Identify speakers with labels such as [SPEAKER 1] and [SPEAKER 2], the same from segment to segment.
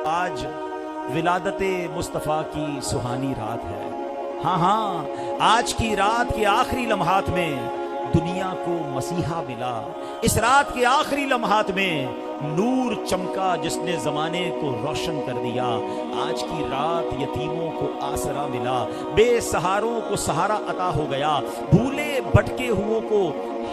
[SPEAKER 1] آج ولادت مصطفیٰ کی سہانی رات ہے۔ ہاں آج کی رات کے آخری لمحات میں دنیا کو مسیحا ملا۔ اس رات کے آخری لمحات میں نور چمکا جس نے زمانے کو روشن کر دیا۔ آج کی رات یتیموں کو آسرا ملا، بے سہاروں کو سہارا عطا ہو گیا، بھولے بھٹکے ہوئوں کو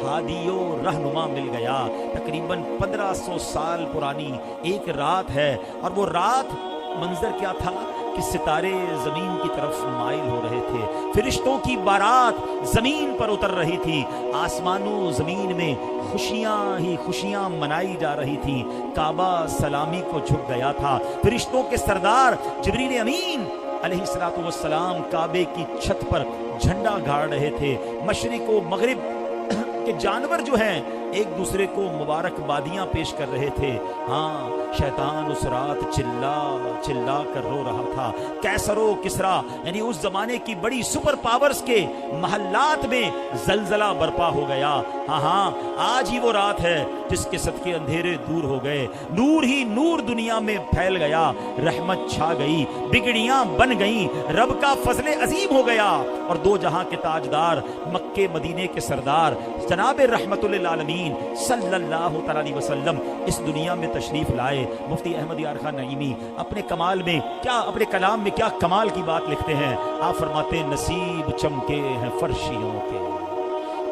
[SPEAKER 1] ہادی و رہنما مل گیا۔ تقریباً 1500 سال پرانی ایک رات ہے، اور وہ رات منظر کیا تھا کہ ستارے زمین کی طرف مائل ہو رہے تھے، فرشتوں کی بارات زمین پر اتر رہی تھی، آسمان و زمین میں خوشیاں ہی خوشیاں منائی جا رہی تھی۔ کعبہ سلامی کو جھک گیا تھا، فرشتوں کے سردار جبریل امین علیہ الصلوۃ والسلام کعبے کی چھت پر جھنڈا گاڑ رہے تھے۔ مشرق و مغرب کے جانور جو ہیں ایک دوسرے کو مبارکبادیاں پیش کر رہے تھے۔ ہاں شیطان اس رات چلا کر رو رہا تھا۔ کیسر و کسرا یعنی اس زمانے کی بڑی سپر پاورز کے محلات میں زلزلہ برپا ہو گیا۔ ہاں آج ہی وہ رات ہے جس کے صدقے اندھیرے دور ہو گئے، نور ہی نور دنیا میں پھیل گیا، رحمت چھا گئی، بگڑیاں بن گئیں، رب کا فضل عظیم ہو گیا، اور دو جہاں کے تاجدار مکے مدینے کے سردار جناب رحمت للعالمین صلی اللہ تعالی علیہ وسلم اس دنیا میں تشریف لائے۔ مفتی احمد یار خان نعیمی اپنے کلام میں کیا کمال کی بات لکھتے ہیں۔ آپ فرماتے ہیں نصیب چمکے ہیں فرشیوں کے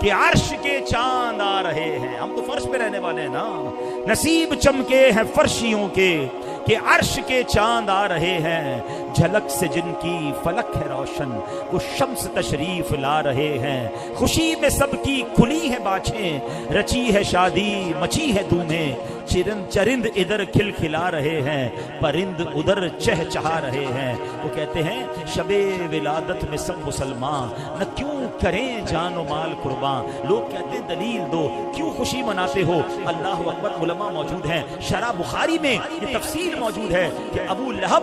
[SPEAKER 1] کہ عرش کے چاند آ رہے ہیں۔ ہم تو فرش پہ رہنے والے ہیں نا۔ نصیب چمکے ہیں فرشیوں کے کہ عرش کے چاند آ رہے ہیں، جھلک سے جن کی فلک ہے روشن وہ شمس تشریف لا رہے ہیں۔ خوشی میں سب کی کھلی ہے باچھیں، رچی ہے شادی مچی ہے دھومیں، چرند ادھر کھل کھلا رہے ہیں، پرند ادھر چہچہا رہے ہیں۔ وہ کہتے ہیں شب ولادت میں سب مسلمان نہ کیوں کریں جان و مال قربان۔ لوگ کہتے ہیں دلیل دو، کیوں خوشی مناتے ہو؟ اللہ اکبر، علماء موجود ہیں، شرح بخاری میں یہ تفصیل موجود ہے کہ ابو لہب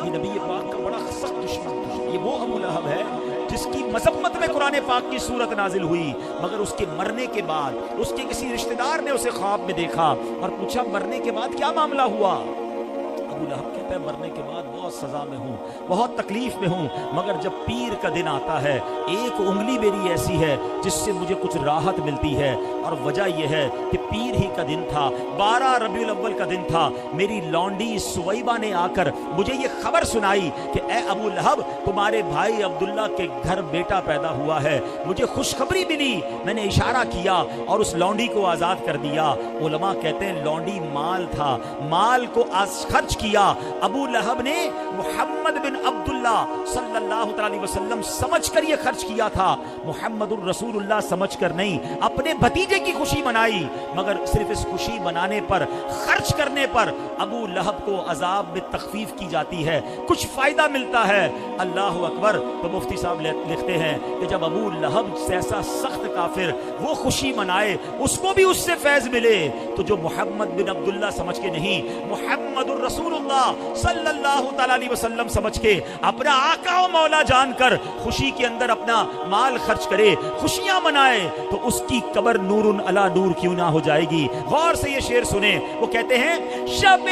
[SPEAKER 1] یہ نبی پاک کا بڑا سخت دشمن تھا۔ یہ وہ ابو لہب ہے جس کی مذمت میں قرآن پاک کی صورت نازل ہوئی، مگر اس کے مرنے کے بعد اس کے کسی رشتہ دار نے اسے خواب میں دیکھا اور پوچھا مرنے کے بعد کیا معاملہ ہوا؟ ابو لہب کہتا ہے مرنے کے بعد بہت سزا میں ہوں، بہت تکلیف میں ہوں، مگر جب پیر کا دن آتا ہے ایک انگلی میری ایسی ہے جس سے مجھے کچھ راحت ملتی ہے، اور وجہ یہ ہے کہ پیر ہی کا دن تھا، 12 ربیع الاول کا دن تھا۔ میری لونڈی سویبہ نے آ کر مجھے یہ خبر سنائی کہ اے ابو لہب تمہارے بھائی عبداللہ کے گھر بیٹا پیدا ہوا ہے۔ مجھے خوشخبری ملی، میں نے اشارہ کیا اور اس لونڈی کو آزاد کر دیا۔ علماء کہتے ہیں لونڈی مال تھا، مال کو خرچ کیا ابو لہب نے محمد بن عبداللہ صلی اللہ علیہ وسلم سمجھ کر یہ خرچ کیا تھا، محمد الرسول اللہ سمجھ کر نہیں۔ اپنے بھتیجے کی خوشی منائی، مگر صرف اس خوشی منانے پر خرچ کرنے پر ابو لہب کو عذاب میں تخفیف کی جاتی ہے، کچھ فائدہ ملتا ہے۔ اللہ اکبر۔ تو مفتی صاحب لکھتے ہیں کہ جب ابو لہب جیسا سخت کافر وہ خوشی منائے اس کو بھی اس سے فیض ملے، تو جو محمد بن عبداللہ سمجھ کے نہیں، محمد الرسول اللہ صلی اللہ تعالی علیہ وسلم سمجھ کے اپنا آقا و مولا جان کر خوشی کے اندر اپنا مال خرچ کرے، خوشیاں منائے، تو اس کی قبر نور علی نور کیوں نہ ہو جائے گی۔ غور سے یہ شعر سنیں، وہ کہتے ہیں شب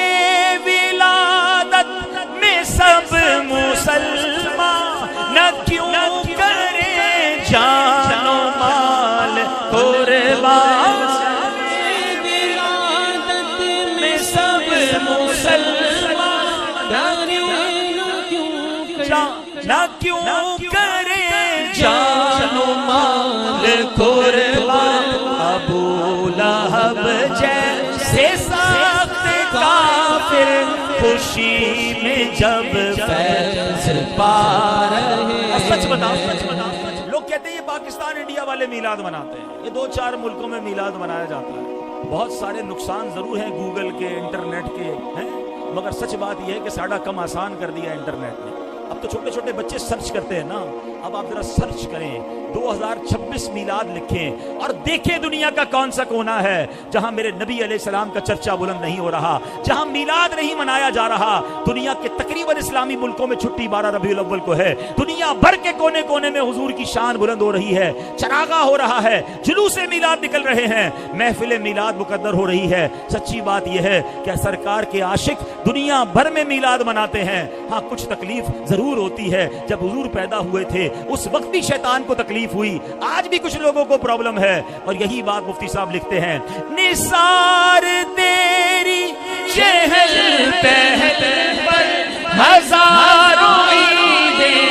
[SPEAKER 1] ولادت میں سب مسلمان نہ کیوں کرے جان و مال قربان، نہ کیوں کرے جان و مال قربان۔ ابو لہب جیسے سخت کافر خوشی میں جب فیض پا رہے۔ سچ بتاؤ لوگ کہتے ہیں یہ پاکستان انڈیا والے میلاد مناتے ہیں، یہ 2-4 ملکوں میں میلاد منایا جاتا ہے، بہت سارے نقصان ضرور ہیں گوگل کے انٹرنیٹ کے ہیں، مگر سچ بات یہ ہے کہ ساڑھا کم آسان کر دیا انٹرنیٹ نے۔ اب تو چھوٹے چھوٹے بچے سرچ کرتے ہیں نا अब आप जरा सर्च करें 2026 मीलाद लिखें और देखें दुनिया का कौन सा कोना है जहां मेरे नबी अलैहिस्सलाम का चर्चा बुलंद नहीं हो रहा, जहां मीलाद नहीं मनाया जा रहा। दुनिया के तकरीबन इस्लामी मुल्कों में छुट्टी 12 रबीउल अव्वल को है। दुनिया भर के कोने कोने में हुजूर की शान बुलंद हो रही है, चरागा हो रहा है, जुलूसे मीलाद निकल रहे हैं, महफिल मीलाद मुकद्दर हो रही है। सच्ची बात यह है कि सरकार के आशिक दुनिया भर में मीलाद मनाते हैं। हाँ, कुछ तकलीफ जरूर होती है। जब हुजूर पैदा हुए थे उस वक्त भी शैतान को तकलीफ हुई, आज भी कुछ लोगों को प्रॉब्लम है। और यही बात मुफ्ती साहब लिखते हैं, निसार तेरी चहल पहल पर हजारों ईदें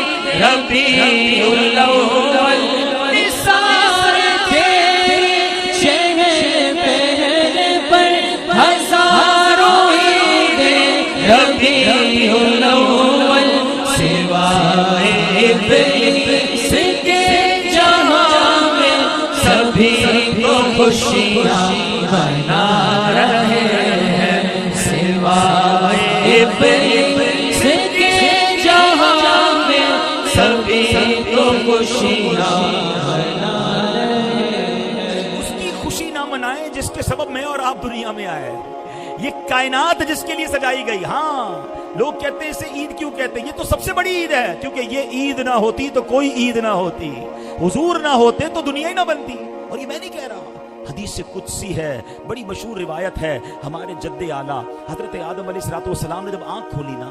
[SPEAKER 1] रबीउल अव्वल, निसार तेरी चहल पहल पर हजारों ईदें रबीउल अव्वल, सिवाए इब्लिस के जहां में सभी को खुशियां मना रहे हैं, सिवाए इब्लिस के जहां में सभी को खुशियां मना रहे हैं। उसकी खुशी ना मनाएं जिसके सबब मैं और आप दुनिया में आए, ये कायनात जिसके लिए सजाई गई। हाँ, लोग कहते हैं इसे ईद क्यों कहते हैं, ये तो सबसे बड़ी ईद है, क्योंकि ये ईद ना होती तो कोई ईद ना होती, हुजूर ना होते तो दुनिया ही ना बनती। और ये मैं नहीं कह रहा, हदीस कुदसी है, बड़ी मशहूर रिवायत है। हमारे जद्दे आला हजरत आदम अलैहिस्सलाम ने जब आंख खोली ना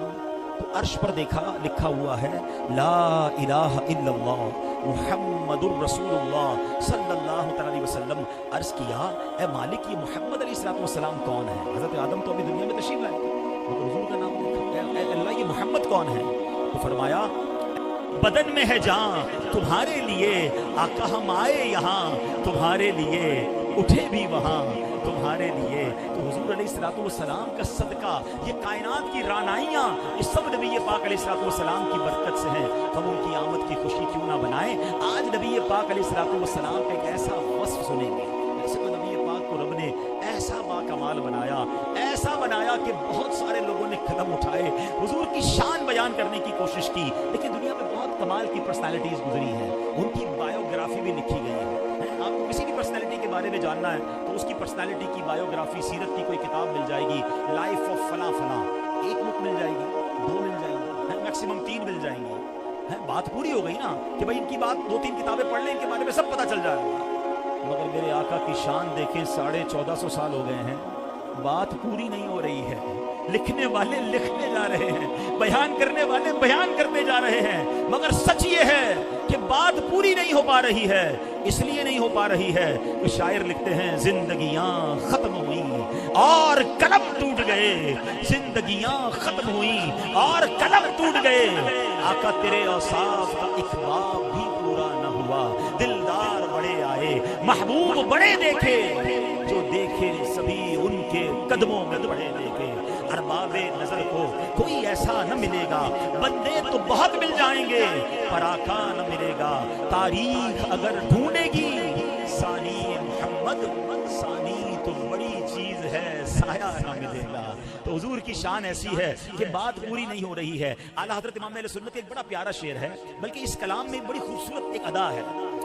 [SPEAKER 1] तो अर्श पर देखा, लिखा हुआ है ला इलाहा इल्लल्लाह मुहम्मदुर रसूलुल्लाह सल्लल्लाहु अलैहि वसल्लम। अर्ज किया, ए मालिक, ये मोहम्मद अलैहिस्सलाम कौन है? हजरत आदम तो अभी दुनिया में तशरीफ लाए थे, तो हुजूर का नाम देखा, अल्लाह ये मोहम्मद कौन है? तो फरमाया, बदन में है जान तुम्हारे लिए, आका हम आए यहाँ तुम्हारे लिए, उठे भी वहाँ तुम्हारे लिए। तो हुजूर अलैहिस्सलाम का सदका, ये कायनात की रानाइयाँ, ये सब नबी पाक अलैहिस्सलाम की बरकत से हैं। हम उनकी आमद की खुशी क्यों ना बनाएं। आज नबी पाक अलैहिस्सलाम का एक ऐसा वस्फ सुनेंगे, ऐसे तो नबी पाक को रब ने ऐसा बाकमाल बनाया, ऐसा बनाया कि बहुत सारे लोगों ने कदम उठाए, हुजूर की शान बयान करने की कोशिश की। लेकिन दुनिया में बहुत कमाल की पर्सनालिटीज गुजरी हैं, उनकी बायोग्राफी भी लिखी गई है। आपको किसी भी पर्सनालिटी के बारे में जानना है तो उसकी पर्सनालिटी की बायोग्राफी, सीरत की कोई किताब मिल जाएगी, लाइफ ऑफ फला फला, एक बुक मिल जाएगी, 2 मिल जाएंगी, मैक्सिमम 3 मिल जाएंगी। बात पूरी हो गई ना कि भाई इनकी बात 2-3 किताबें पढ़ लें, इनके बारे में सब पता चल जाएगा। मगर मेरे आका की शान देखें, 1450 साल हो गए हैं, बात पूरी नहीं हो रही है। लिखने वाले लिखने जा रहे हैं, बयान करने वाले बयान करने जा रहे हैं, मगर सच ये है कि बात पूरी नहीं हो पा रही है। इसलिए नहीं हो पा रही है कि शायर लिखते हैं, जिंदगियां खत्म हुई और कलम टूट गए, जिंदगियां खत्म हुई और कलम टूट गए। आका तेरे औसाफ का एक बाब भी पूरा न हुआ, दिलदार बड़े आए, महबूब बड़े देखे, जो देखे सभी उनके कदमों में बड़े देखे। अरबाबे नजर को कोई ऐसा न मिलेगा, बंदे तो बहुत मिल जाएंगे पर आका न मिलेगा। तारीख अगर ढूंढेगी सानी मोहम्मद, सानी तो बड़ी चीज है, साया न मिलेगा। तो हुजूर की शान ऐसी है कि बात पूरी नहीं हो रही है। आला हजरत इमाम अहले सुन्नत एक बड़ा प्यारा शेर है, बल्कि इस कलाम में बड़ी खूबसूरत एक अदा है।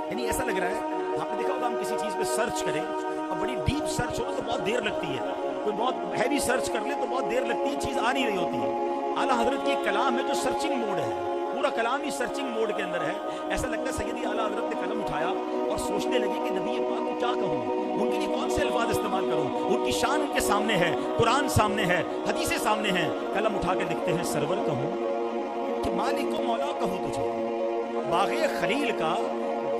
[SPEAKER 1] यानी ऐसा लग रहा है, आपने देखा होगा हम किसी चीज पे सर्च करें और बड़ी डीप सर्च हो तो बहुत देर लगती है, कोई बहुत हैवी सर्च कर ले तो बहुत देर लगती है, चीज आ नहीं रही होती है। आला हजरत की एक कलाम है जो सर्चिंग मोड है, पूरा कलाम ही सर्चिंग मोड के अंदर है। ऐसा लगता है सैयदी आला हजरत ने कलम उठाया और सोचने लगे कि नबी पाक को क्या कहूँ, उनके लिए कौन से अल्फाज इस्तेमाल करूँ। उनकी शान उनके सामने है, कुरान सामने है, हदीसें सामने हैं। कलम उठा के लिखते हैं, सरवर कहूँ कि मालिक को मौला कहूँ तुझे, बाग़े खलील का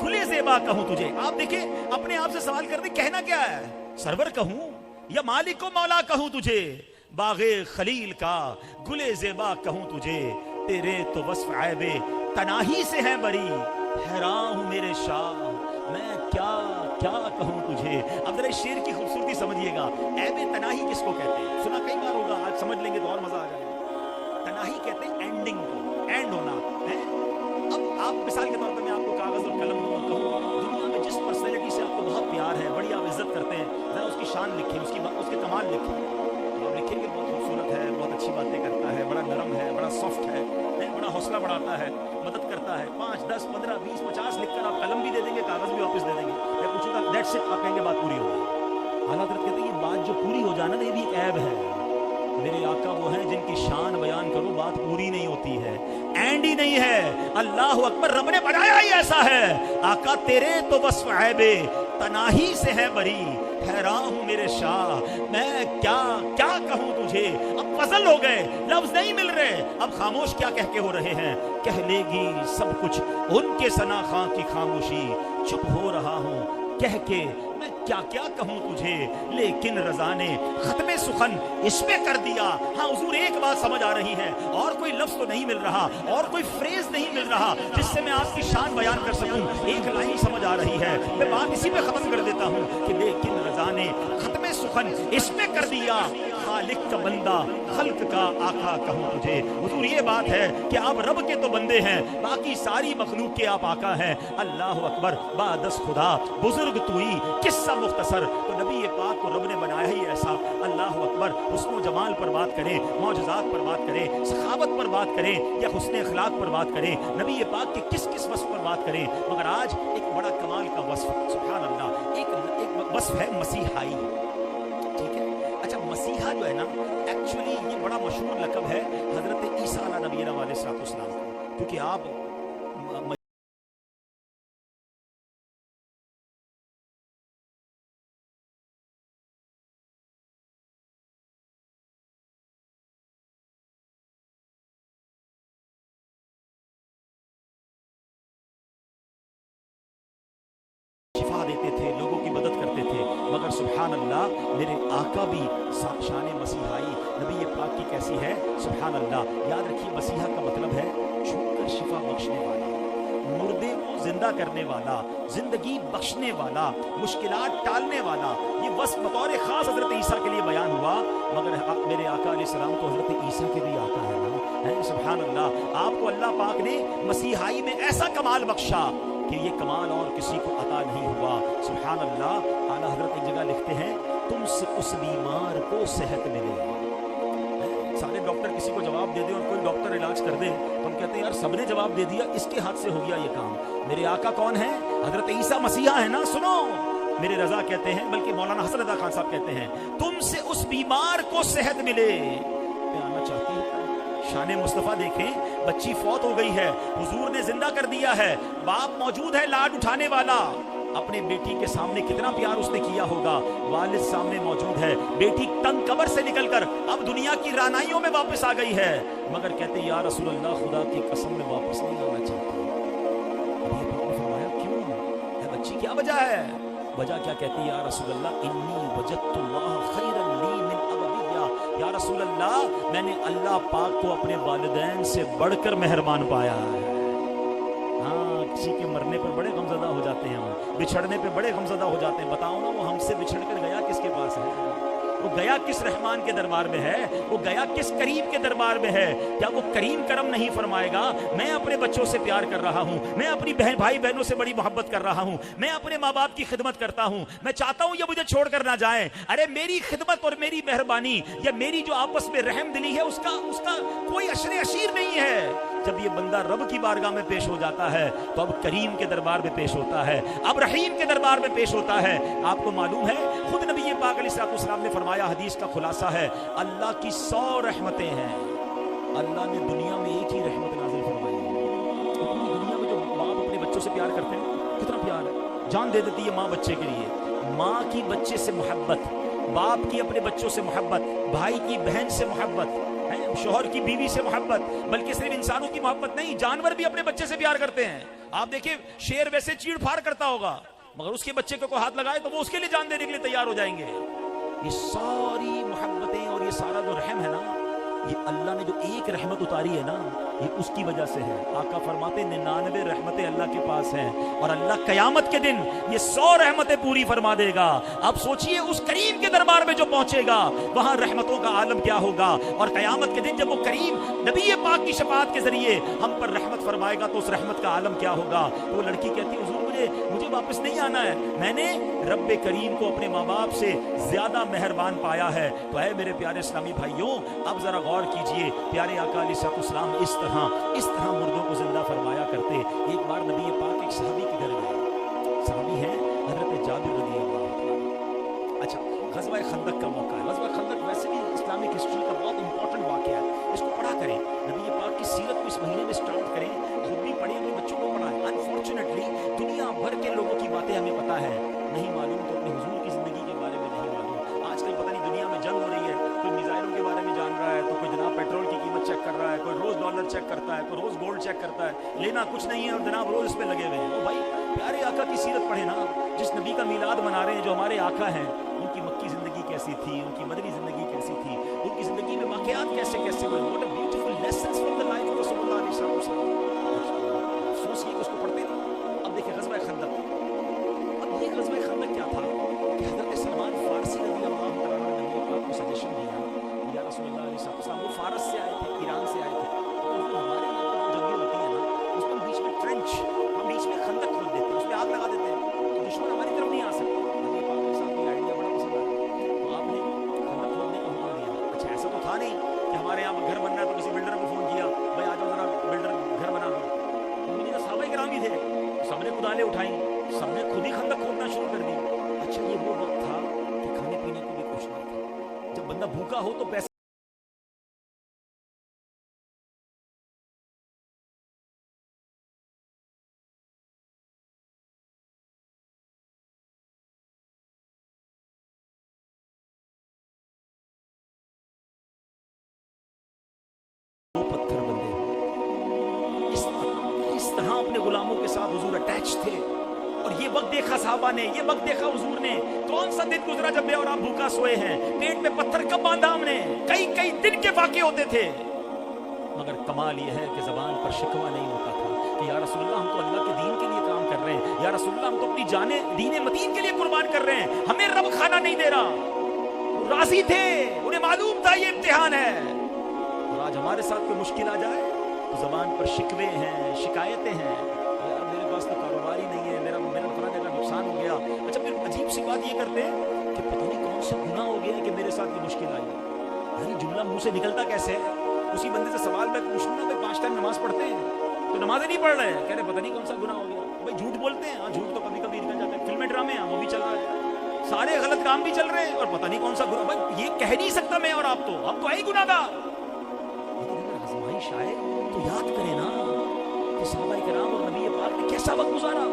[SPEAKER 1] खुले ज़ेबा कहूँ तुझे। आप देखिए, अपने आप से सवाल करते कहना क्या है, सरवर कहूँ या मालिक को मौला कहूँ तुझे, बाग़े खलील का गुले ज़ेबा कहूँ तुझे। तेरे तो वस्फ़ ऐबे तनाही से है बरी, हैरान हूँ मेरे शाह मैं क्या क्या कहूँ तुझे। अब जरा शेर की खूबसूरती समझिएगा, ऐबे तनाही किसको कहते हैं, सुना कई बार होगा, आज समझ लेंगे तो और मजा आ जाएगा। तनाही कहते हैं एंडिंग को, एंड होना है। अब आप मिसाल के तौर पर मैं आपको कागज और कलम कहूँ, दुनिया में जिस पर्सनैलिटी से आपको बहुत प्यार है, बड़ी आप इज्जत करते हैं, जरा उसकी शान लिखें, उसके कमाल लिखें। आप लिखेंगे बहुत खूबसूरत है, बहुत अच्छी बातें करता है, बड़ा नरम है, बड़ा सॉफ्ट है, बड़ा हौसला बढ़ाता है, मदद करता है, 5, 10, 15, 20, 50 लिख कर आप कलम भी दे देंगे, कागज भी वापस दे देंगे। मैं पूछूंगा दैट्स इट, आप कहेंगे बात पूरी हो गई। आला हज़रत कहते हैं ये बात जो पूरी हो जाना ना ये भी एक ऐब है। मेरे आका वो हैं जिनकी शान बयान करो बात पूरी नहीं होती है, एंड ही नहीं है। अल्लाह अकबर, रब ने बनाया ही ऐसा है। आका तेरे तो वस्फ ऐबे तनाही से है बरी, हैरान हूं मेरे शाह मैं क्या क्या कहूं तुझे। अब फजल हो गए, लफ्ज नहीं मिल रहे, अब खामोश क्या कह के हो रहे हैं। कह लेगी सब कुछ उनके सना खां की खामोशी, चुप हो रहा हूं कह के मैं क्या क्या कहूं तुझे। लेकिन रजा ने खत्मे सुखन इसमें कर दिया। हाँ हुजूर एक बात समझ आ रही है, और कोई लफ्ज तो नहीं मिल रहा, और कोई फ्रेज नहीं मिल रहा जिससे मैं आपकी शान बयान कर सकूं। एक लाइन समझ आ रही है, मैं बात इसी पे खत्म कर देता हूं कि लेकिन रजा ने खत्मे सुखन इसमें कर दिया। खालिक का बंदा खल्क का आका कहूं तुझे। हुजूर ये बात है कि आप रब के तो बंदे हैं, बाकी सारी मखलूक के आप आका हैं। अल्लाह अकबर, बादस खुदा बुजुर्ग तुई किस्सा मुख्तसर। तो नबी ये पाक को रब ने बनाया ही ऐसा। अल्लाह अकबर, हुस्न जमाल पर बात करें, मौजज़ात पर बात करें, सखावत पर बात करें या हुस्न अखलाक पर बात करें, नबी ये पाक के किस किस वस्फ पर बात करें। मगर आज एक बड़ा कमाल का वस्फ, सुभान अल्लाह, एक वस्फ है मसीहाई। ठीक है, अच्छा मसीहा जो है ना, एक्चुअली ये बड़ा मशहूर लक़ब है हज़रत ईसा अला नबीना अलैहिस्सलाम का, क्योंकि आप शिफा देते थे, लोगों की मदद करते थे। मगर सुभान अल्लाह, मेरे आका भी शान मसीहाई नबी पाक की कैसी है, सुभान अल्लाह। याद रखिए मसीहा का मतलब है छूकर शिफा बख्शने वाला, मुर्दे को जिंदा करने वाला, जिंदगी बख्शने वाला, मुश्किलात टालने वाला। ये बस बतौर खास हजरत ईसा के लिए बयान हुआ, मगर मेरे आका अलैहिस्सलाम तो हजरत ईसा के भी आका है ना, है सुभान अल्लाह। आपको अल्लाह पाक ने मसीहाई में ऐसा कमाल बख्शा कि ये कमाल और किसी को अता नहीं हुआ। सुभान अल्लाह। आला हजरत एक जगह लिखते हैं, तुमसे उस बीमार को सेहत मिले। सारे डॉक्टर किसी को जवाब दे दे और कोई डॉक्टर इलाज कर दे तो हम कहते हैं यार सबने जवाब दे दिया, इसके हाथ से हो गया ये काम। मेरे आका कौन है? हजरत ईसा मसीहा है ना। सुनो, मेरे रजा कहते हैं, बल्कि मौलाना हसन रजा खान साहब कहते हैं, तुमसे उस बीमार को सेहत मिले। मैं आना चाहती हूँ, शान मुस्तफ़ा देखें, बच्ची फौत हो गई है, हुजूर ने जिंदा कर दिया है, बाप मौजूद है लाड उठाने वाला, अपने बेटी के सामने कितना प्यार उसने किया होगा, वालिद सामने मौजूद है, बेटी तंग कब्र से निकलकर अब दुनिया की रानाइयों में वापस आ गई है, मगर कहते या रसूल अल्लाह, खुदा की कसम में वापस नहीं आना चाहती। फरमाया क्यों है बच्ची, क्या वजह है? वजह क्या कहती या रसूल अल्लाह, इन्नी वजदतुल्लाह खैरन ली मिन अबविया। या रसूल अल्लाह, मैंने अल्लाह पाक को अपने वालिदैन से बढ़कर मेहरबान पाया है। हाँ, किसी के मरने पर बड़े गमज़दा हो जाते हैं हम, बिछड़ने पे बड़े गमज़दा हो जाते हैं। बताओ ना, वो हमसे बिछड़ कर गया किसके पास है? वो गया किस रहमान के दरबार में है? वो गया किस करीम के दरबार में है? क्या वो करीम करम नहीं फरमाएगा, मैं अपने बच्चों से प्यार कर रहा हूँ, मैं अपनी बहन भाई बहनों से बड़ी मोहब्बत कर रहा हूँ, मैं अपने माँ बाप की खिदमत करता हूँ, मैं चाहता हूँ ये मुझे छोड़ कर ना जाए। अरे मेरी खिदमत और मेरी मेहरबानी या मेरी जो आपस में रहम दिली है, उसका कोई अशर अशीर नहीं है। जब ये बंदा रब की बारगाह में पेश हो जाता है तो अब करीम के दरबार में पेश होता है, अब रहीम के दरबार में पेश होता है। आपको मालूम है, खुद नबी पाक अलैहिस्सलाम ने फरमाया, हदीस का खुलासा है, अल्लाह की 100 रहमतें हैं, अल्लाह ने दुनिया में एक ही रहमत नाज़िल फरमाई है। पूरी दुनिया में जो बाप अपने बच्चों से प्यार करते हैं, कितना प्यार है, जान दे देती है माँ बच्चे के लिए। माँ की बच्चे से मोहब्बत, बाप की अपने बच्चों से मोहब्बत, भाई की बहन से मोहब्बत, शोहर की बीवी से मोहब्बत, बल्कि सिर्फ इंसानों की मोहब्बत नहीं, जानवर भी अपने बच्चे से प्यार करते हैं। आप देखिए, शेर वैसे चीड़ फाड़ करता होगा, मगर उसके बच्चे को हाथ लगाए तो वो उसके लिए जान देने के लिए तैयार हो जाएंगे। ये सारी मोहब्बतें और ये सारा जो रहम है ना, ये अल्लाह ने जो एक रहमत उतारी है ना, ये उसकी वजह से है। आका फरमाते 99 रहमतें अल्लाह के पास हैं और अल्लाह कयामत के दिन ये 100 रहमतें पूरी फरमा देगा। अब सोचिए, उस करीम के दरबार में जो पहुंचेगा वहां रहमतों का आलम क्या होगा। और कयामत के दिन जब वो करीम नबी पाक की शफाअत के जरिए हम पर रहमत फरमाएगा तो उस रहमत का आलम क्या होगा। तो वो लड़की कहती है, हुजूर मुझे वापस नहीं आना है, मैंने रब करीम को अपने माँ बाप से ज्यादा मेहरबान पाया है। तो है मेरे प्यारे इस्लामी भाइयों, अब जरा गौर कीजिए, प्यारे आका अलैहिस्सलाम इस तरह मुर्दों को जिंदा फरमाया करते। एक बार नबी पाक एक सहाबी के घर गए, सहाबी है हजरत जाबिर रज़ियल्लाहु अन्हु। अच्छा, ग़ज़वा खंदक का मौका है। ग़ज़वा खंदक वैसे भी इस्लामिक हिस्ट्री का बहुत इंपॉर्टेंट वाक़या है, इसको पढ़ा करें, नबी पाक की सीरत को इस महीने में स्टार्ट करें, खुद भी पढ़ें, अपने बच्चों को पढ़ाएं। अनफॉर्चुनेटली दुनिया भर के लोगों की बातें हमें पता है, नहीं मालूम तो अपने हुजूर की ज़िंदगी के बारे में नहीं मालूम। आजकल पता नहीं दुनिया में जंग हो रही है, कोई मिसाइलों के बारे में जान रहा है, तो कोई जनाब पेट्रोल की कीमत चेक कर रहा है, कोई रोज़ डॉलर चेक करता है, कोई रोज़ गोल्ड चेक करता है, लेना कुछ नहीं है और जनाब रोज़ इस पे लगे हुए हैं। तो भाई प्यारे आका की सीरत पढ़े ना, जिस नबी का मीलाद मना रहे हैं, जो हमारे आका हैं, उनकी मक्की ज़िंदगी कैसी थी, उनकी मदनी ज़िंदगी कैसी थी, उनकी ज़िंदगी में वाक़यात कैसे कैसे हुए। What a beautiful lessons from the life of रसूलुल्लाह सल्लल्लाहु अलैहि वसल्लम। अफसोस ये कि उसको पढ़ते नहीं। अब देखिए ग़ज़वा खंदक, अब ये ग़ज़वा खंदक क्या था कि हज़रत सलमान फारसी रज़ियल्लाहु तआला अन्हु ने नबी पाक को सजेशन दिया, या रसूलुल्लाह सल्लल्लाहु अलैहि वसल्लम, वो फारस से आए थे, ईरान से आए थे, तो हमारे यहाँ पर जंगें होती हैं ना, उसमें बीच में ट्रेंच, हम बीच में खंदक खोद देते हैं, उसमें आग लगा देते हैं, तो दुश्मन हमारी तरफ नहीं आ सकते। नबी पाक के साथ ये आइडिया बड़ा पसंद आया, तो आपने खंदक खोदने का हुक्म दिया। अच्छा, ऐसा तो था नहीं कि हमारे यहाँ पर घर बनना है तो किसी बिल्डर को फ़ोन किया, भाई आ जाओ जरा बिल्डर घर बना दो। उन्होंने तो सहाबा किराम ही थे, सबने कुदालें उठाई, सबने खुद ही खंदक खोदना शुरू कर दी। अच्छा, ये वो वक्त था कि खाने पीने को भी कुछ नहीं था, जब बंदा भूखा हो तो पैसे पत्थर बंधे हुए। इस तरह अपने गुलामों के साथ हुजूर अटैच थे। और ये वक्त देखा साहबा ने, ये वक्त देखा हुजूर ने, कौन सा दिन गुजरा जब मैं और आप भूखा सोए हैं, पेट में पत्थर कब बांधा हमने, कई कई दिन के वाक़े होते थे। मगर कमाल ये है कि ज़बान पर शिकवा नहीं होता था कि या रसूलल्लाह हम तो अल्लाह के दीन के लिए काम कर रहे हैं, या रसूलल्लाह हम तो अपनी जाने दीन मतीन के लिए कुर्बान कर रहे हैं, हमें रब खाना नहीं दे रहा। वो राजी थे, उन्हें मालूम था ये इम्तिहान है। और आज हमारे साथ कोई मुश्किल आ जाए तो ज़बान पर शिकवे हैं, शिकायतें हैं, यार मेरे पास तो कारोबार ही नहीं है, मेरा फला मेरा नुकसान हो गया। अच्छा, फिर अजीब सी बात ये करते हैं कि पता नहीं कौन सा गुनाह हो गया कि मेरे साथ ये मुश्किल आई। यानी जुमला मुंह से निकलता कैसे है? उसी बंदे से सवाल मैं पूछूं ना, भाई 5 टाइम नमाज पढ़ते हैं तो नमाज़ें नहीं पढ़ रहे हैं, कह रहे पता नहीं कौन सा गुनाह हो गया। भाई झूठ बोलते हैं, हाँ झूठ तो कभी कभी निकल जाता है, फिल्में ड्रामे हैं वो भी चल रहा है, सारे गलत काम भी चल रहे हैं और पता नहीं कौन सा गुनाह। भाई ये कह नहीं सकता मैं और आप तो, हम तो है ही गुनाहगार। लेकिन अगर आज़माइश आए तो याद करें ना कि सहाबा किराम और नबी पाक ने कैसा वक्त गुजारा।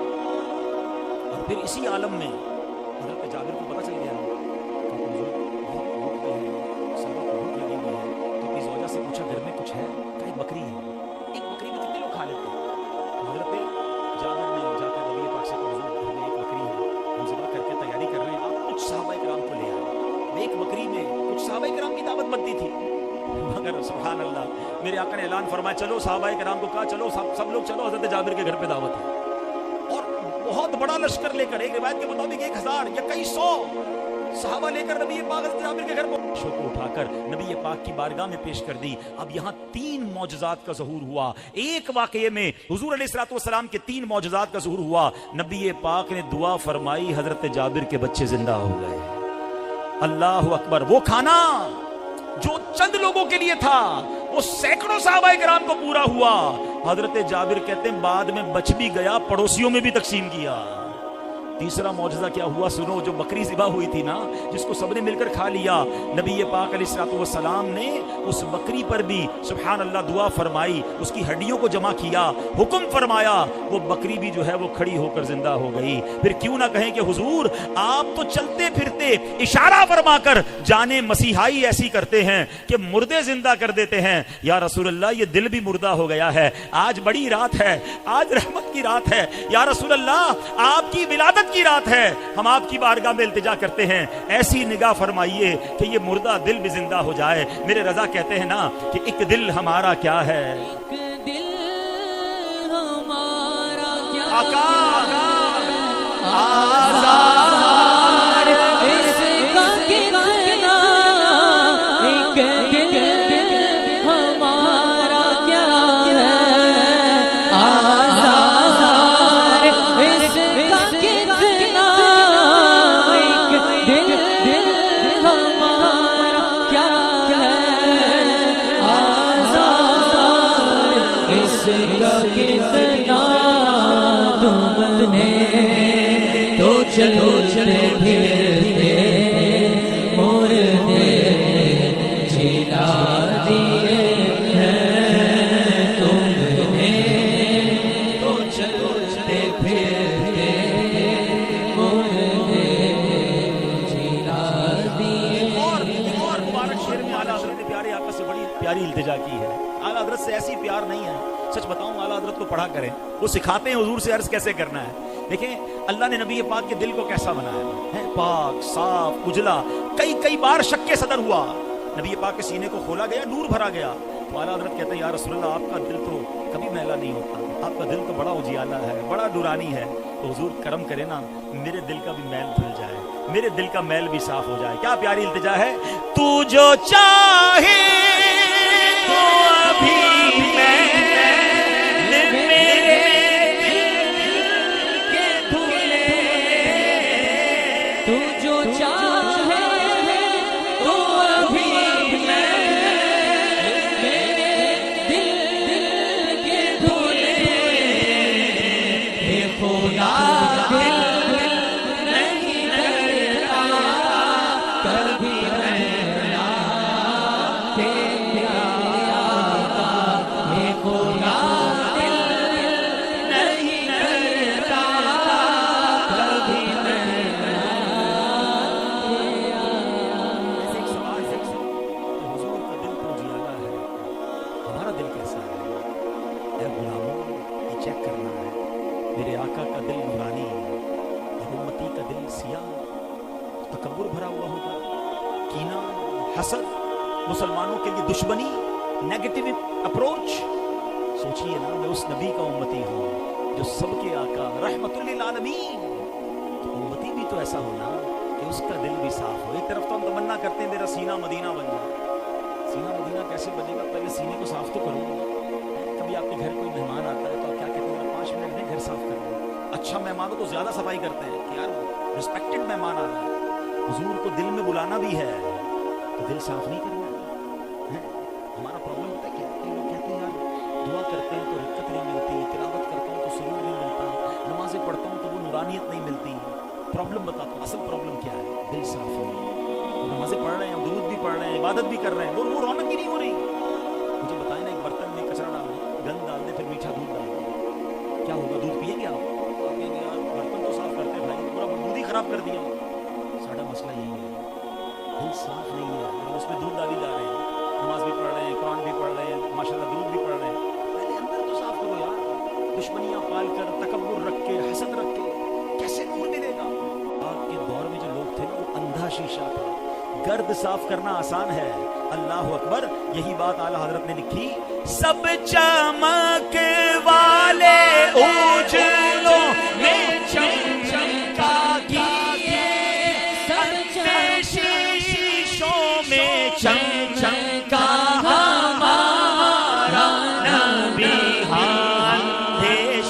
[SPEAKER 1] और फिर इसी आलम में हज़रत जाबिर को पता चल गया से पूछा घर में कुछ है, क्या एक बकरी है, एक बकरी में कितने लोग खा लेते हैं। हज़रत जाबिर ने जाकर नबी पाक से कहा, हुज़ूर घर में एक बकरी है, हम ज़िबा करके तैयारी कर रहे हैं, आप कुछ सहाबा किराम को ले आए। एक बकरी में कुछ सहाबा किराम की दावत बनती थी, मगर सुभान अल्लाह मेरे आका ने ऐलान फरमाया, चलो सहाबा किराम को कहा चलो सब लोग चलो, हज़रत जाबिर के घर पे दावत है। और बहुत बड़ा लश्कर लेकर, एक रिवायत के मुताबिक 1000 या कई 100 सहाबा लेकर नबी पाक जाबिर के घर को उठाकर नबी पाक की बारगाह में पेश कर दी। अब यहाँ 3 मौजज़ात का ज़हूर हुआ। एक वाक़ये में हुज़ूर अलैहिस्सलातु वस्सलाम के 3 मौजज़ात का ज़हूर हुआ। नबी पाक ने दुआ फरमाई, हज़रत जाबिर के बच्चे जिंदा हो गए। अल्लाहु अकबर। वो खाना जो चंद लोगों के लिए था वो सैकड़ों सहाबा किराम को पूरा हुआ। हज़रत जाबिर कहते हैं बाद में बच भी गया, पड़ोसियों में भी तकसीम किया। तीसरा मौजज़ा क्या हुआ सुनो, जो बकरी ज़िबा हुई थी ना, जिसको सबने मिलकर खा लिया, नबी पाक अलैहिस्सलातु वस्सलाम ने उस बकरी पर भी सुभान अल्लाह दुआ फरमाई, उसकी हड्डियों को जमा किया, हुक्म फरमाया, वो बकरी भी जो है वो खड़ी होकर जिंदा हो गई। फिर क्यों ना कहें कि हुजूर आप तो चलते फिरते इशारा फरमाकर जाने मसीहाई ऐसी करते हैं कि मुर्दे जिंदा कर देते हैं। या रसूलल्लाह ये दिल भी मुर्दा हो गया है, आज बड़ी रात है, आज रहमत की रात है, या रसूलल्लाह आपकी विलादत की रात है, हम आपकी बारगाह में इल्तिजा करते हैं, ऐसी निगाह फरमाइए कि ये मुर्दा दिल भी जिंदा हो जाए। मेरे रजा कहते हैं ना कि एक दिल हमारा क्या है,
[SPEAKER 2] एक दिल हमारा क्या
[SPEAKER 1] आका
[SPEAKER 2] आज़ार इसका कितना, एक दिल हमारा क्या है आज़ार اس کا کتنا تم نے تو چلتے پھرتے مردے جلا دیے ہیں تم نے تو چلتے پھرتے مردے جلا دیے.
[SPEAKER 1] اور مبارک شعر میں اعلیٰ حضرت نے پیارے آقا سے بڑی پیاری التجا کی ہے. اعلیٰ حضرت سے ایسی پیار نہیں ہے, سچ بتاؤں اعلیٰ حضرت کو پڑھا کریں, وہ سکھاتے ہیں حضور سے عرض کیسے کرنا ہے. دیکھیں اللہ نے نبی پاک کے دل کو کیسا بنایا ہے, پاک صاف اجلا. کئی بار شک صدر ہوا, نبی پاک کے سینے کو کھولا گیا, نور بھرا گیا. تو اعلیٰ حضرت کہتے ہیں یا رسول اللہ آپ کا دل تو کبھی میلا نہیں ہوتا, آپ کا دل تو بڑا اجیالا ہے, بڑا نورانی ہے. تو حضور کرم کرے نا میرے دل کا بھی میل دھل جائے, میرے دل کا میل بھی صاف ہو جائے. کیا پیاری التجا ہے, تو جو چاہے وہ ابھی مسلمانوں کے لیے دشمنی, نیگیٹو اپروچ. سوچئے نا میں اس نبی کا امتی ہوں جو سب کے آقا رحمت للعالمین. تو امتی بھی تو ایسا ہونا کہ اس کا دل بھی صاف ہو. ایک طرف تو ہم تمنا کرتے ہیں میرا سینہ مدینہ بن جائے. سینہ مدینہ کیسے بنے گا, پہلے سینے کو صاف تو کرو. کبھی آپ کے گھر کوئی مہمان آتا ہے تو آپ کیا کہتے ہیں 5 منٹ میں گھر صاف کر لو. اچھا مہمانوں کو زیادہ صفائی کرتے ہیں کہ یار ریسپیکٹڈ مہمان آ رہا ہے. حضور کو دل میں بلانا بھی ہے تو دل صاف نہیں کرنا. ہمارا پرابلم ہوتا ہے کیا, لوگ کہتے ہیں یار دعا کرتے ہیں تو رکت نہیں ملتی, تلاوت کرتا ہوں تو سرور نہیں ملتا, نمازیں پڑھتا ہوں تو وہ نورانیت نہیں ملتی. پرابلم بتاتا ہوں, اصل پرابلم کیا ہے, دل صاف نہیں. نمازیں پڑھ رہے ہیں, ہم درود بھی پڑھ رہے ہیں, عبادت بھی کر رہے ہیں, وہ رونق ہی نہیں ہو رہی. مجھے بتائیں نا, ایک برتن میں کچرا ڈال دیں, گند ڈال دیں, پھر میٹھا دودھ ڈال دیں, کیا ہوگا؟ دودھ پیئیں گے آپ کہیں گے یار برتن تو صاف کرتے بھائی, پورا دودھ ہی خراب کر دیا. ساڑھا مسئلہ یہی ہے, دل صاف نہیں ہے, اس میں دودھ ڈالی جا رہے ہیں. نماز بھی پڑھ رہے ہیں, قرآن بھی پڑھ رہے ہیں, ماشاءاللہ درود بھی پڑھ رہے ہیں, پہلے اندر تو صاف کرو یار. دشمنیاں پال کر, تکبر رکھ کے, حسد رکھ کے کیسے نور ملے گا؟ آج کے دور میں جو لوگ تھے نا وہ اندھا شیشہ تھا. گرد صاف کرنا آسان ہے, اللہ اکبر. یہی بات اعلیٰ حضرت نے لکھی, سب چمک والے اجلوں میں چمچمکا کیے, شیشوں میں چمچمکا ہمارا نبی, ہاں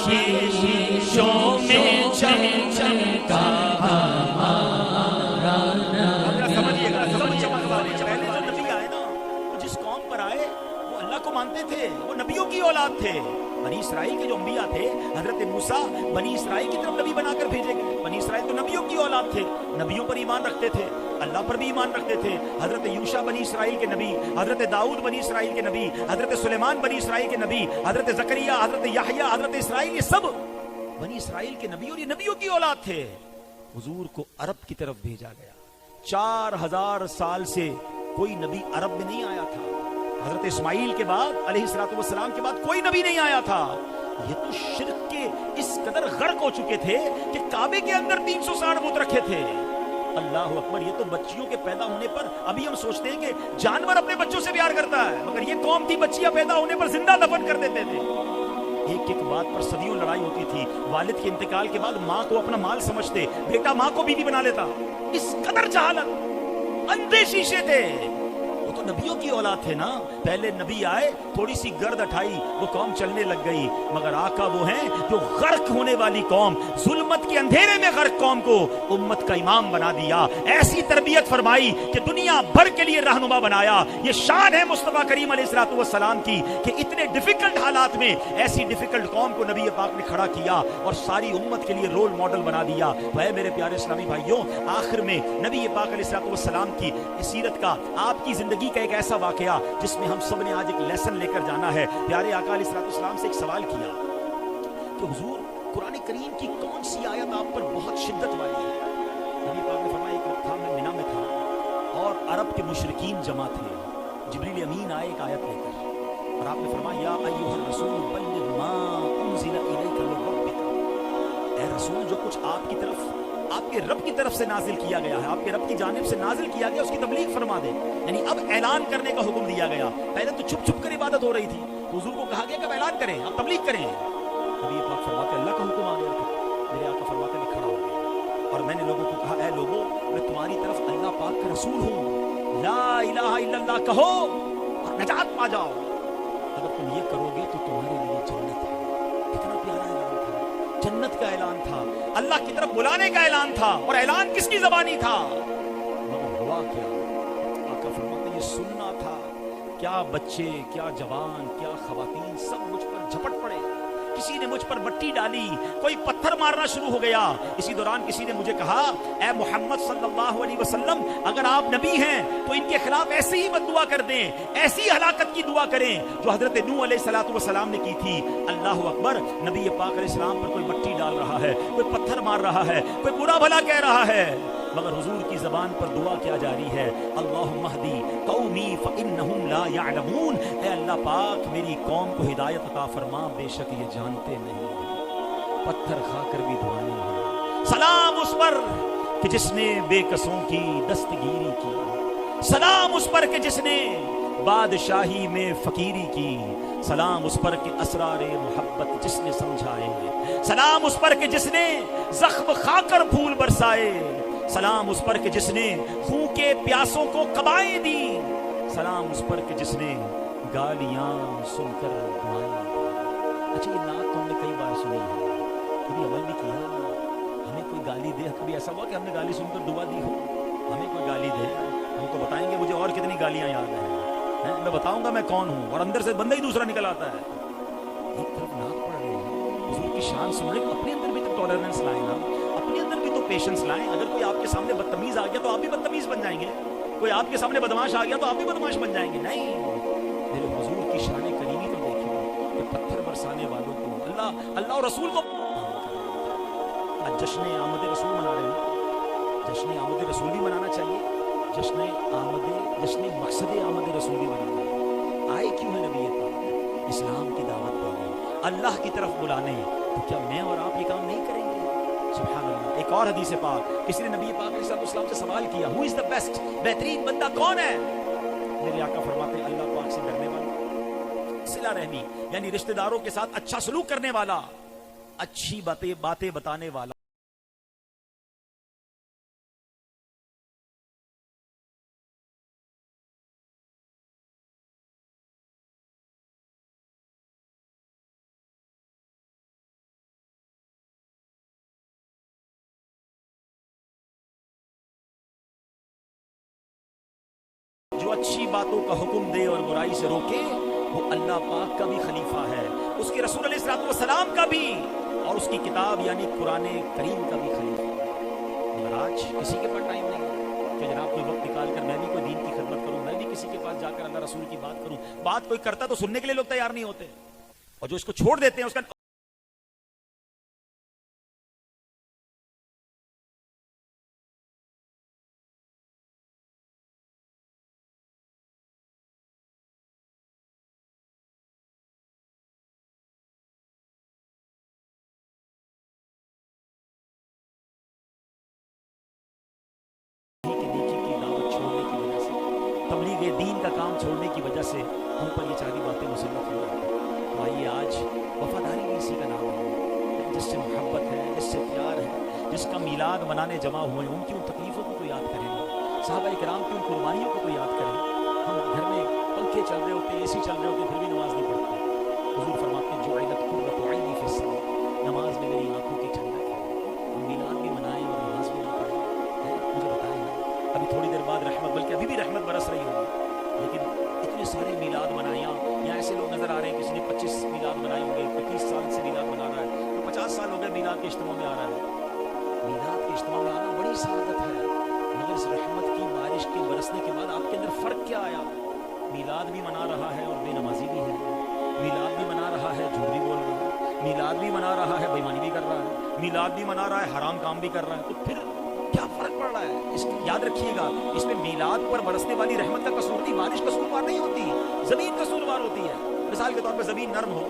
[SPEAKER 1] شیشوں میں چمچمکا ہمارا نبی. سمجھیے گا, سب چمک والے پہلے جو نبی آئے نا, جس قوم پر آئے وہ اللہ کو مانتے تھے, وہ نبیوں کی اولاد تھے. بنی اسرائیل کے جو انبیاء تھے, حضرت موسیٰ بنی اسرائیل کی طرف نبی بنا کر بھیجے گئے. بنی اسرائیل تو نبیوں کی اولاد تھے, نبیوں پر ایمان رکھتے تھے, اللہ پر بھی ایمان رکھتے تھے. حضرت یوشع بنی اسرائیل کے نبی, حضرت داؤد بنی اسرائیل کے نبی, حضرت سلیمان بنی اسرائیل کے نبی, حضرت زکریا, حضرت یحییٰ, حضرت اسرائیل, یہ سب بنی اسرائیل کے نبی اور یہ نبیوں کی اولاد تھے. حضور کو عرب کی طرف بھیجا گیا. 4000 سال سے کوئی نبی عرب میں نہیں آیا تھا. حضرت اسماعیل کے بعد علیہ الصلوۃ والسلام کے بعد کوئی نبی نہیں آیا تھا. یہ تو شرک کے اس قدر غرق ہو چکے تھے کہ کعبے کے اندر 360 بت رکھے تھے. اللہ اکبر. یہ تو بچیوں کے پیدا ہونے پر ابھی ہم سوچتے ہیں کہ جانور اپنے بچوں سے پیار کرتا ہے, مگر یہ قوم تھی بچیاں پیدا ہونے پر زندہ دفن کر دیتے تھے. ایک ایک بات پر صدیوں لڑائی ہوتی تھی. والد کے انتقال کے بعد ماں کو اپنا مال سمجھتے, بیٹا ماں کو بیوی بنا لیتا. اس قدر جہالت, اندھے شیشے تھے. وہ تو नबियों की औलाद थे ना, पहले नबी आए, थोड़ी सी गर्द उठाई, वो कौम चलने लग गई। मगर आका वो हैं जो गर्क होने वाली कौम, जुल्मत के अंधेरे में गर्क कौम को उम्मत का इमाम बना दिया, ऐसी तरबियत फरमाई कि दुनिया भर के लिए रहनुमा बनाया। ये शान है मुस्तफा करीम अलैहिस्सलातु वस्सलाम की कि इतने डिफिकल्ट हालात में ऐसी डिफिकल्ट कौम को नबी पाक ने खड़ा किया और सारी उम्मत के लिए रोल मॉडल बना दिया। वह मेरे प्यारे इस्लामी भाइयों, आखिर में नबी पाक अलैहिस्सलातु वस्सलाम की सीरत का, आपकी जिंदगी का एक ऐसा वाकया जिसमें हम सब ने आज एक लेसन लेकर जाना है। प्यारे आका अलैहिस्सलातु वस्सलाम से एक सवाल किया कि हुजूर, कुरान करीम की कौन सी आयत आप पर बहुत शिद्दत वाली है? नबी पाक ने फरमाया, एक वक्त था मैं मिना में था और अरब के मुशरिकीन जमा थे। जिब्रील अमीन आए एक आयत लेकर और आपने फरमाया, या अय्युहर रसूल बल्लिग मा उनज़िला इलैका मिन रब्बिक। ऐ रसूल, जो कुछ आपकी तरफ, आपके रब की तरफ से नाजिल किया गया है, आपके रब की जानिब से नाजिल किया गया, उसकी तबलीग फरमा दे। यानी अब ऐलान करने का हुक्म दिया गया। पहले तो छुप छुप कर इबादत हो रही थी, हुजूर को कहा गया कि ऐलान करें, आप तबलीग करें। नबी पाक फरमाते, अल्लाह का हुक्म आ गया था। मेरे आका फरमाते, मैं खड़ा हो गया और मैंने लोगों को कहा, ऐ लोगों, मैं तुम्हारी तरफ अल्लाह पाक का रसूल हूँ, ला इलाहा इल्लल्लाह कहो और नजात पा जाओ। अगर तुम ये करोगे तो तुम्हारे लिए जन्नत है। कितना प्यारा ऐलान था, जन्नत का ऐलान था, अल्लाह की तरफ बुलाने का ऐलान था। और ऐलान किसकी ज़बानी था? मगर हुआ क्या? आका फरमाते, ये सुनना था। क्या बच्चे, क्या जवान, क्या खवातीन, सब मुझ पर झपट पड़े। किसी ने मुझ पर मट्टी डाली, कोई पत्थर मारना शुरू हो गया। इसी दौरान किसी ने मुझे कहा, ऐ मोहम्मद सल्लल्लाहु अलैहि वसल्लम, अगर आप नबी हैं तो इनके खिलाफ ऐसे ही बद्दुआ कर दें, ऐसी हलाकत की दुआ करें जो हजरत नूह अलैहिस्सलातु वस्सलाम ने की थी। अल्लाहु अकबर, नबी पाक अलैहिस्सलाम पर कोई मट्टी डाल रहा है, कोई पत्थर मार रहा है, कोई बुरा भला कह रहा है, मगर हुजूर की जबान पर दुआ क्या जारी है, अल्लाहुम्मा हदी कौमी फइन्नहुम ला यअलमून। ऐ अल्लाह पाक, मेरी कौम को हिदायत अता फरमा, बेशक ये जानते नहीं। पत्थर खाकर भी दुआ नहीं है। सलाम उस पर कि जिसने बेकसों की दस्तगीरी की, सलाम उस पर कि जिसने बादशाही में फकीरी की, सलाम उस पर कि असरारे मोहब्बत जिसने समझाए, सलाम उस पर कि जिसने जख्म खाकर फूल बरसाए, सलाम उस पर कि जिसने खून के प्यासों को कबाएं दी, सलाम उस पर कि जिसने गालियां सुनकर दुआएं दी। अच्छा, ये नात तुमने कई बार सुनी है, कभी अमल भी किया? हमें कोई गाली दे, कभी ऐसा हुआ कि हमने गाली सुनकर दुआ दी हो? हमें कोई गाली दे, हम तो बताएंगे मुझे और कितनी गालियां याद हैं, मैं बताऊंगा मैं कौन हूं, और अंदर से बंदा ही दूसरा निकल आता है। एक तरफ नात पढ़ रहे हैं, हुजूर की शान सुन रहे, अपने अंदर भी तो टॉलरेंस लाए ना, अपने अंदर भी तो पेशेंस लाएं। अगर कोई आपके सामने बदतमीज आ गया तो आप भी बदतमीज बन जाएंगे, कोई आपके सामने बदमाश आ गया तो आप भी बदमाश बन जाएंगे। नहीं, मेरे हुजूर की शान करीमी तो देखिए कि पत्थर बरसाने वालों को अल्लाह और रसूल को। आज जश्न आमद रसूल मना रहे हैं, जश्न आमद रसूल भी मनाना चाहिए, जश्न मकसद आमद रसूल भी मनाना है। आए क्यों है नबी पाक? इस्लाम की दावत देने, अल्लाह की तरफ बुलाने। तो क्या मैं और आप ये काम नहीं करेंगे? सुभान अल्लाह। एक और हदीस पाक, किसी ने नबी पाक अलैहिस्सलाम से सवाल किया, हु इज द बेस्ट, बेहतरीन बंदा कौन है? मेरे आका फरमाते, अल्लाह पाक से डरने वाला, सिला रहमी यानी रिश्तेदारों के साथ अच्छा सलूक करने वाला, अच्छी बातें बताने वाला, जो अच्छी बातों का हुक्म दे और बुराई से रोके, वो अल्लाह पाक का भी खलीफा है, उसके रसूल अलैहिस्सलातु वस्सलाम का भी, और उसकी किताब यानी कुरान करीम का भी खलीफा है। मगर आज किसी के पास टाइम नहीं है कि जनाब कोई वक्त निकाल कर मैं भी कोई दीन की खिदमत करूं, मैं भी किसी के पास जाकर अल्लाह रसूल की बात करूं। बात कोई करता तो सुनने के लिए लोग तैयार नहीं होते, और जो इसको छोड़ देते हैं उसका दीन का काम छोड़ने की वजह से हम पर ये सारी बातें मुसल्लत हो रही हैं। तो आइए आज वफादारी भी इसी का नाम है, जिससे मोहब्बत है, जिससे प्यार है, जिसका मीलाद मनाने जमा हुए, उनकी उन तकलीफों को तो याद करें, साहबा इकराम की उन कुर्बानियों को तो याद करें। हम घर में पंखे चल रहे होते, एसी चल रहे होते, फिर भी नमाज नहीं पढ़ते। हुजूर फरमाते हैं जुइलत कुर्रतु ऐनी फी सलाह, नमाज में मेरी आंखों की ठंडक है। हम मिलाद भी मनाएं और नमाज भी ना पढ़ें, मुझे बताएं ना। अभी थोड़ी देर बाद रहमत, बल्कि अभी भी रहमत बरस रही होगी, लेकिन इतने सारे मिलाद मनाया। यहाँ ऐसे लोग नजर आ रहे हैं, किसी ने 25 मिलाद मनाए होंगे, 25 साल से मिलाद मना रहा है, तो 50 साल हो गए मिलाद के इज्तिमा में आ रहा है। मिलाद के इज्तिमा में आना बड़ी सआदत है, मगर इस रहमत की बारिश के बरसने के बाद आपके अंदर फर्क क्या आया? मिलाद भी मना रहा है और बेनमाजी भी है, मिलाद भी मना रहा है, झूठ भी बोल रहा है, मिलाद भी मना रहा है, बेईमानी भी कर रहा है, मिलाद भी मना रहा है, हराम काम भी कर रहा है, तो फिर क्या फर्क पड़ रहा है? इसको याद रखिएगा, इसमें मिलाद पर बरसने वाली रहमत का कसूर नहीं, बारिश कसूरवार नहीं होती, जमीन कसूरवार होती है। मिसाल के तौर पर जमीन नर्म हो,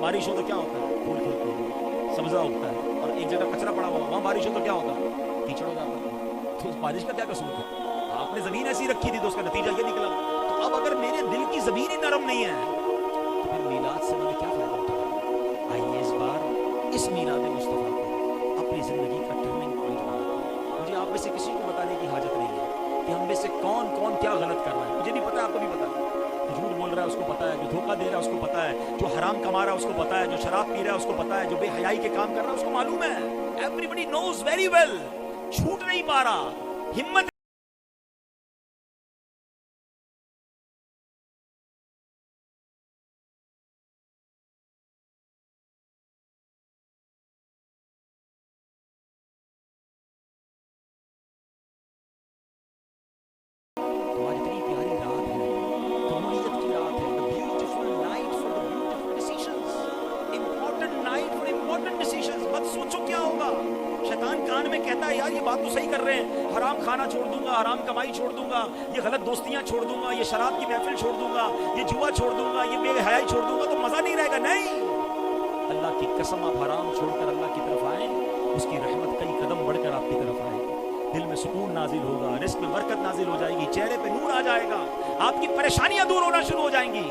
[SPEAKER 1] बारिश हो तो क्या होता है? फूल खिलते हैं, सब्जा उगता है, और एक जगह कचरा पड़ा हुआ, वहाँ बारिश हो तो क्या होता है? कीचड़ हो जाता है। तो उस बारिश का क्या कसूर है? आपने जमीन ऐसी रखी थी तो उसका नतीजा ये निकला। तो अब अगर मेरे दिल की जमीन ही नरम नहीं है तो फिर मिलाद से मैंने क्या फायदा उठाया? आइए इस बार इस मिलाद मुस्तफा को अपनी जिंदगी का टर्निंग पॉइंट बनाते हैं। मुझे आप में से किसी को बताने की हाजत नहीं है कि हम में से कौन कौन क्या गलत कर रहा है। मुझे नहीं पता, आपको भी पता है। जो झूठ बोल रहा है उसको पता है, जो धोखा दे रहा है उसको पता है, जो हराम कमा रहा है उसको पता है, जो शराब पी रहा है उसको पता है, जो बेहयाई के काम कर रहा है उसको मालूम है। Everybody knows very well. छूट नहीं पा रहा, हिम्मत सोचो क्या होगा। शैतान कान में कहता है यार ये बात तो सही कर रहे हैं, हराम खाना छोड़ दूंगा, हराम कमाई छोड़ दूंगा, ये गलत दोस्तियां छोड़ दूंगा, ये शराब की महफिल छोड़ दूंगा, ये जुआ छोड़ दूंगा, ये बेहयाई छोड़ दूंगा तो मजा नहीं रहेगा। नहीं, अल्लाह की कसम, आप हराम छोड़कर अल्लाह की तरफ आए, उसकी रहमत कई कदम बढ़कर आपकी तरफ आएगी। दिल में सुकून नाजिल होगा, रिस्क में बरकत नाजिल हो जाएगी, चेहरे पे नूर आ जाएगा, आपकी परेशानियां दूर होना शुरू हो जाएंगी।